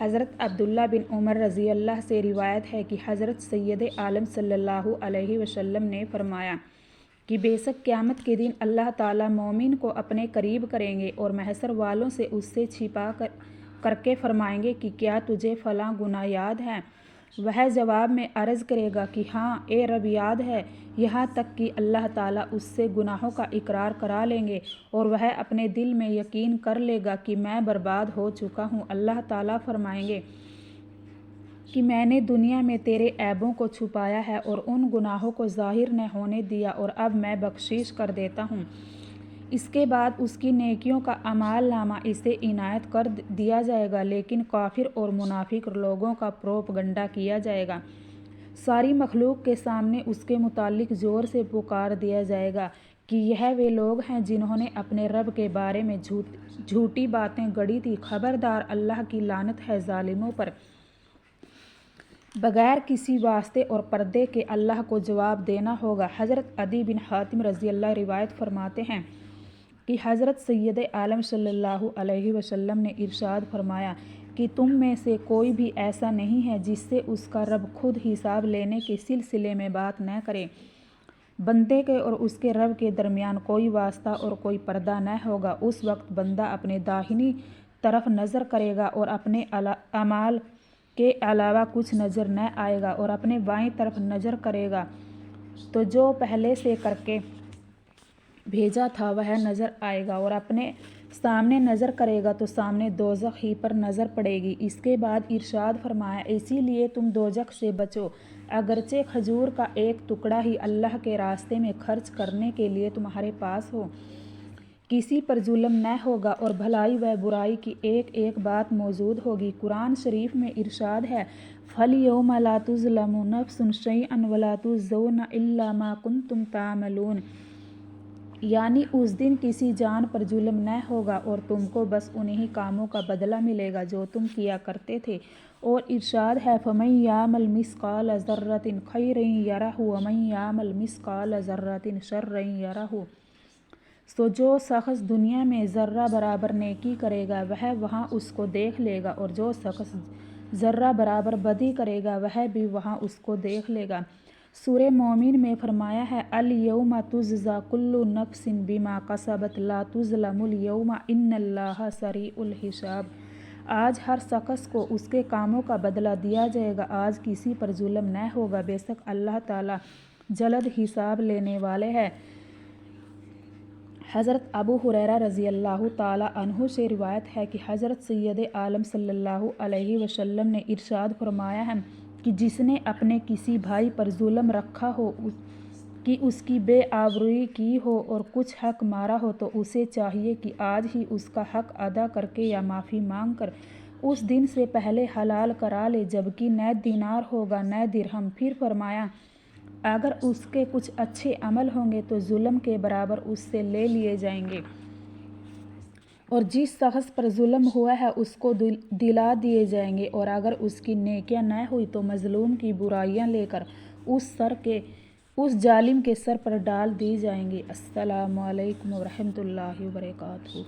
حضرت عبداللہ بن عمر رضی اللہ سے روایت ہے کہ حضرت سید عالم صلی اللہ علیہ وسلم نے فرمایا کہ بے شک قیامت کے دن اللہ تعالیٰ مومن کو اپنے قریب کریں گے اور محشر والوں سے اس سے چھپا کر کے فرمائیں گے کہ کیا تجھے فلاں گناہ یاد ہے؟ وہ جواب میں عرض کرے گا کہ ہاں اے رب یاد ہے، یہاں تک کہ اللہ تعالیٰ اس سے گناہوں کا اقرار کرا لیں گے اور وہ اپنے دل میں یقین کر لے گا کہ میں برباد ہو چکا ہوں۔ اللہ تعالیٰ فرمائیں گے کہ میں نے دنیا میں تیرے عیبوں کو چھپایا ہے اور ان گناہوں کو ظاہر نہ ہونے دیا، اور اب میں بخشش کر دیتا ہوں۔ اس کے بعد اس کی نیکیوں کا اعمال نامہ اسے عنایت کر دیا جائے گا، لیکن کافر اور منافق لوگوں کا پروپگنڈا کیا جائے گا۔ ساری مخلوق کے سامنے اس کے متعلق زور سے پکار دیا جائے گا کہ یہ وہ لوگ ہیں جنہوں نے اپنے رب کے بارے میں جھوٹی باتیں گڑھی تھی، خبردار اللہ کی لعنت ہے ظالموں پر۔ بغیر کسی واسطے اور پردے کے اللہ کو جواب دینا ہوگا۔ حضرت عدی بن حاتم رضی اللہ روایت فرماتے ہیں کہ حضرت سید عالم صلی اللہ علیہ وسلم نے ارشاد فرمایا کہ تم میں سے کوئی بھی ایسا نہیں ہے جس سے اس کا رب خود حساب لینے کے سلسلے میں بات نہ کرے۔ بندے کے اور اس کے رب کے درمیان کوئی واسطہ اور کوئی پردہ نہ ہوگا۔ اس وقت بندہ اپنے داہنی طرف نظر کرے گا اور اپنے اعمال کے علاوہ کچھ نظر نہ آئے گا، اور اپنے بائیں طرف نظر کرے گا تو جو پہلے سے کر کے بھیجا تھا وہ نظر آئے گا، اور اپنے سامنے نظر کرے گا تو سامنے دوزخ ہی پر نظر پڑے گی۔ اس کے بعد ارشاد فرمایا اسی لیے تم دوزخ سے بچو، اگرچہ کھجور کا ایک ٹکڑا ہی اللہ کے راستے میں خرچ کرنے کے لیے تمہارے پاس ہو۔ کسی پر ظلم نہ ہوگا اور بھلائی و برائی کی ایک ایک بات موجود ہوگی۔ قرآن شریف میں ارشاد ہے فَالْيَوْمَ لَا تُظْلَمُ نَفْسٌ شَيْئًا وَلَا تُجْزَوْنَ إِلَّا مَا كُنتُمْ تَعْمَلُونَ، یعنی اس دن کسی جان پر ظلم نہ ہوگا اور تم کو بس انہی کاموں کا بدلہ ملے گا جو تم کیا کرتے تھے۔ اور ارشاد ہے فَمَن يَعْمَلْ مِثْقَالَ ذَرَّةٍ خَيْرًا يَرَهُ وَمَن يَعْمَلْ مِثْقَالَ ذَرَّةٍ شَرًّا يَرَهُ۔ سو جو شخص دنیا میں ذرہ برابر نیکی کرے گا وہ وہاں اس کو دیکھ لے گا، اور جو شخص ذرہ برابر بدی کرے گا وہ بھی وہاں اس کو دیکھ لے گا۔ سورہ مومن میں فرمایا ہے الْيَوْمَ تُجْزَى كُلُّ نَفْسٍ بِمَا كَسَبَتْ لَا تُظْلَمُ الْيَوْمَ إِنَّ اللَّهَ سَرِيعُ الْحِسَابِ۔ آج ہر شخص کو اس کے کاموں کا بدلہ دیا جائے گا، آج کسی پر ظلم نہ ہوگا، بے شک اللہ تعالیٰ جلد حساب لینے والے ہیں۔ حضرت ابو ہریرہ رضی اللہ تعالیٰ عنہ سے روایت ہے کہ حضرت سید عالم صلی اللہ علیہ وسلم نے ارشاد فرمایا ہے کہ جس نے اپنے کسی بھائی پر ظلم رکھا ہو کہ اس کی بے آبروئی کی ہو اور کچھ حق مارا ہو تو اسے چاہیے کہ آج ہی اس کا حق ادا کر کے یا معافی مانگ کر اس دن سے پہلے حلال کرا لے، جبکہ نہ دینار ہوگا نہ درہم۔ پھر فرمایا اگر اس کے کچھ اچھے عمل ہوں گے تو ظلم کے برابر اس سے لے لیے جائیں گے، اور جس شخص پر ظلم ہوا ہے اس کو دلا دیے جائیں گے، اور اگر اس کی نیکیاں نہ ہوئی تو مظلوم کی برائیاں لے کر اس ظالم کے سر پر ڈال دی جائیں گی۔ السلام علیکم ورحمۃ اللہ وبرکاتہ۔